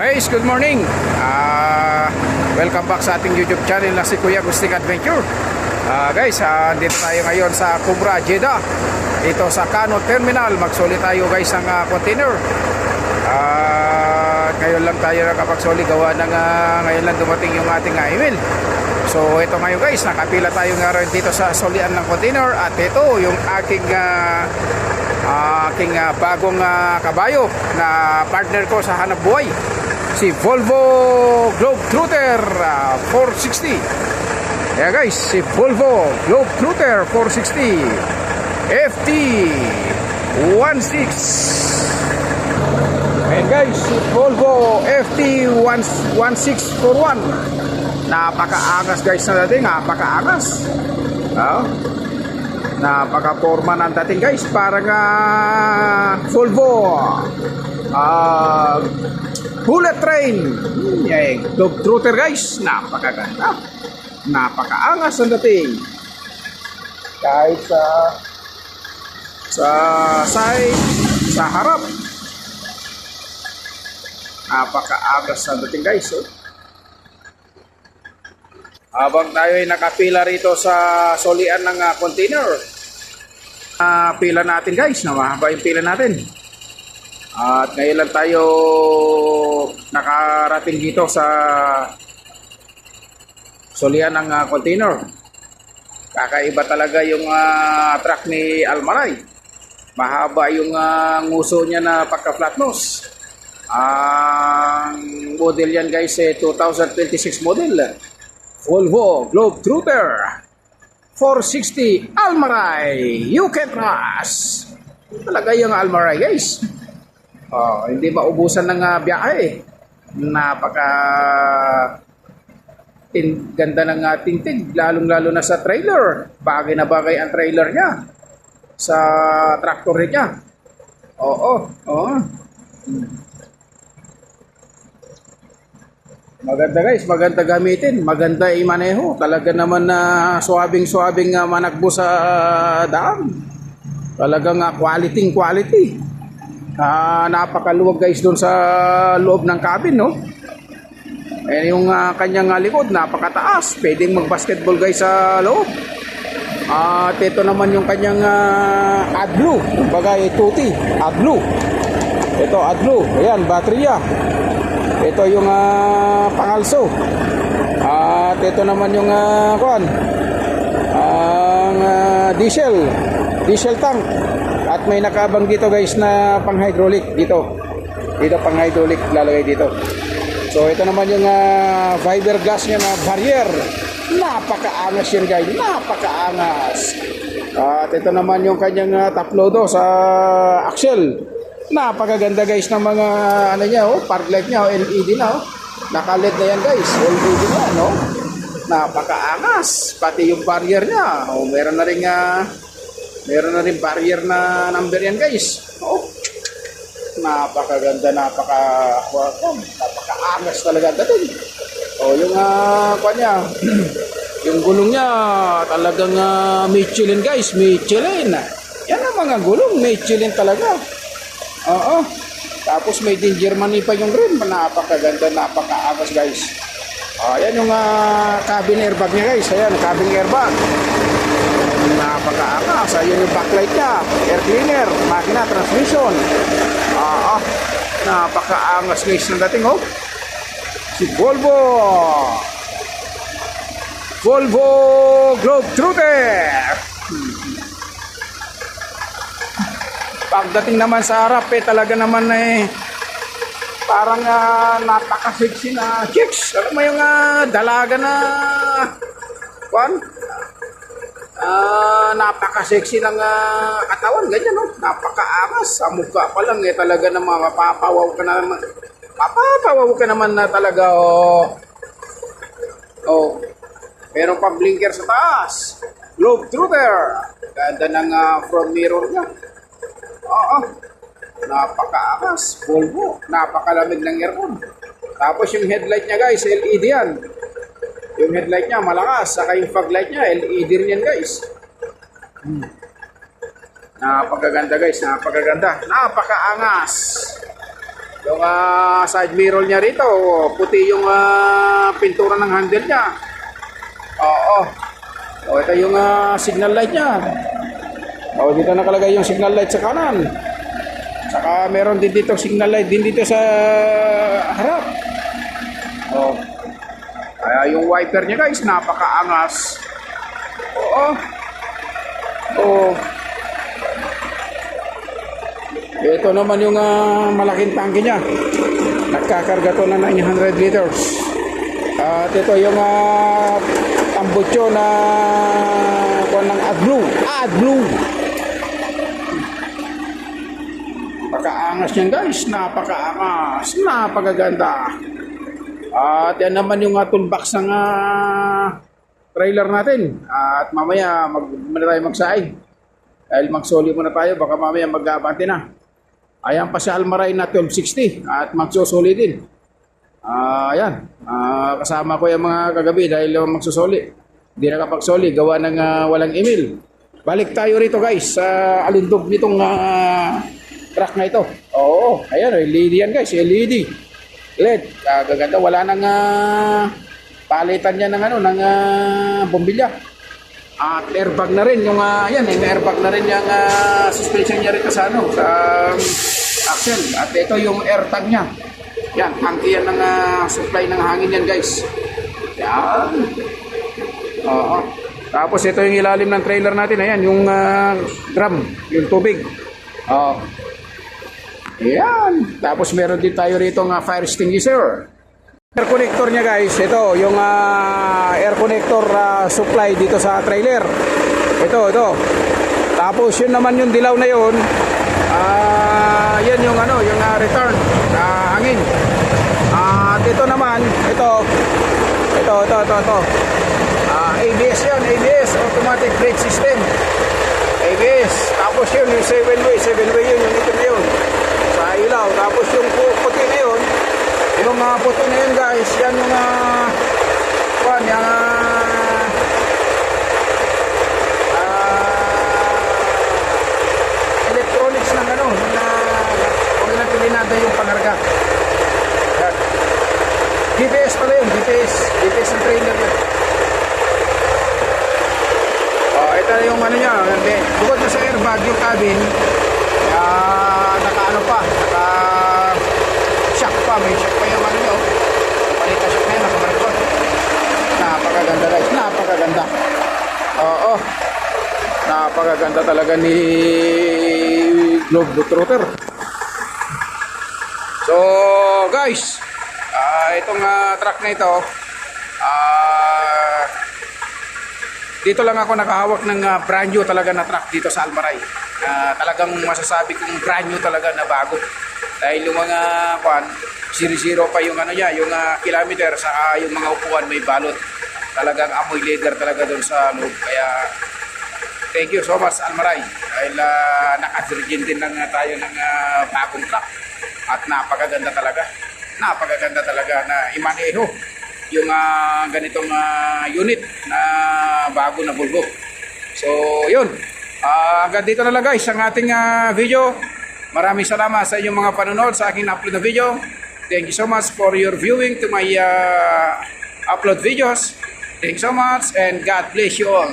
Guys, good morning. Welcome back sa ating YouTube channel na si Kuya Agustin Adventure. Guys, dito tayo ngayon sa Cobra, Jeddah. Dito sa Kano Terminal. Magsuli tayo guys ng container. Ngayon lang tayo nakapagsuli gawa ng ngayon lang dumating yung ating email. So ito ngayon guys, nakapila tayo nga rin dito sa sulian ng container. At ito yung aking bagong kabayo na partner ko sa hanap buhay, si Volvo Globetrotter 460. Yeah guys, si Volvo Globetrotter 460 FT16. Ayan guys, si Volvo FT1641. Napakaangas guys na dating, napakaangas. Napaka-forma ng dating guys, parang Volvo bullet train. Globetrotter guys, napakaganda, napakaangas ang dating. Kahit sa side, sa harap, napakaangas ang dating guys. Habang tayo ay nakapila rito sa solian ng container, pila natin guys, mahaba yung pila natin. At ngayon lang tayo nakarating dito sa solian ng container. Kakaiba talaga yung truck ni Almaray. Mahaba yung nguso niya na pagka-flat nose. Ang model yan guys 2026 model. Volvo Globetrotter 460 Almaray. You can trust. Talaga yung Almaray guys. Hindi maubusan ng biyahe. Napaka ganda ng tintig, lalong-lalo na sa trailer. Bagay na bagay ang trailer niya sa tractor niya. Oo. Maganda guys, maganda gamitin, maganda imaneho. Talaga naman na suwabing-suwabing manakbo sa daan. Talagang quality. Napakaluwag guys doon sa loob ng cabin, no? Yung kanyang likod, napakataas. Pwedeng mag-basketball guys sa loob. At ito naman yung kanyang AdBlue. Kumbaga tuti, AdBlue. Ito AdBlue, ayan, baterya. Ito yung pangalso. At ito naman yung diesel tank. At may nakabang dito guys na pang hydraulic dito pang hydraulic lalagay dito. So ito naman yung fiberglass niya na barrier. Napakaangas yan guys, napakaangas. At ito naman yung kanyang top load sa axle. Napakaganda guys ng mga niya, park light niya, LED na, naka-LED na yan guys, LED na, napakaangas. Pati yung barrier niya, meron na rin barrier na number yan guys. Napakaganda, napakaangas talaga dating. Yung kanya, yung gulong niya talagang Michelin guys, Michelin. Yan ang mga gulong, Michelin talaga. Tapos may din Germany pa yung rim. Napakaganda, napakaangas guys. Ayan yung cabin airbag niya guys. Ayan, cabin airbag. Napakaangas. Ayan yung backlight niya, air cleaner, makina, transmission. Napakaangas guys ng dating si Volvo Globetrotter. Pagdating naman sa harap talaga naman parang napaka-sexy na chicks. Alam mo yung dalaga na napaka-sexy ng katawan, ganyan napakaangas. Sa mukha pa lang talaga naman mapapawaw ka naman na talaga. Meron pa blinker sa taas. Globetrotter. Ganda ng front mirror niya. Napakaangas. Volvo, napakalamig ng aircon. Tapos yung headlight niya guys, LED yan. Yung headlight niya malakas, saka yung fog light niya LED rin yan guys. Napakaganda guys, napakaganda, napakaangas. Yung side mirror niya rito, puti yung pintura ng handle niya. Oo. O, ito yung signal light niya. O, dito nakalagay yung signal light sa kanan. Saka meron din dito signal light din dito sa harap. O. Kaya yung wiper niya guys, napakaangas. Oo. O. Ito naman yung malaking tangke niya. Nagkakarga to na 900 liters. At ito yung tambutso na ng AdBlue. AdBlue. Napakaangas niyan guys. Napakaangas. Napakaganda. At yan naman yung toolbox ng trailer natin. At mamaya muna tayo magsaing. Dahil magsoli muna tayo. Baka mamaya mag-abante na. Ayan pa si Almaray na 1260 at magsusoli din. Ayan. Kasama ko yung mga kagabi dahil magsusoli. Hindi nakapagsoli. Gawa ng walang email. Balik tayo rito guys sa alindog nitong truck na ito. Oo. Ayan. LED yan guys. LED. LED. Gaganda. Wala nang palitan niya ng, ng bombilya. At airbag na rin yung ayan, yung airbag na rin yung suspension niya rito sa sa axle. At ito yung air tag niya. Yan, hangki yan ng supply ng hangin yan, guys. Yan. Oo. Tapos ito yung ilalim ng trailer natin, ayan, yung drum, yung tubig. Oo. Yan. Tapos meron din tayo rito ng fire extinguisher. Air connector niya guys, ito yung air connector supply dito sa trailer. Ito. Tapos yun naman yung dilaw na yun. Yan yung yung return hangin. At ito naman, ito. ABS yun, ABS, automatic brake system. ABS. Tapos yun yung 7-way yun, yung itim na yun. Sa ilaw. Tapos yung puti na yun. Yung mga puti na yun guys, yan yung electronics ng kung ilang pilinada yung pangarga. Yan. GPS pala yun, GPS ng trailer yun. Ito yung niya, bukod na sa airbag yung cabin, shock pa, may shock pa yung nyo. Palita shock na yun, nakamarikot. Napakaganda guys, napakaganda. Oo. Napakaganda talaga ni Globe Trooper. So guys, itong truck na ito, dito lang ako nakahawak ng brand new talaga na truck dito sa Almaray. Talagang masasabi kong brand new talaga na bago. Dahil yung mga 0-0 pa yung yung kilometer, sa yung mga upuan may balot. Talagang amoy leather talaga doon sa loob. Kaya thank you so much Almaray. Dahil naka-virgin din lang tayo ng bagong truck. At napakaganda talaga. Napakaganda talaga na imaneho yung ganitong unit na bago na Volvo. So yun, hanggang dito na lang guys ang ating video. Maraming salamat sa inyong mga panonood sa aking upload na video. Thank you so much for your viewing to my upload videos. Thank you so much and God bless you all.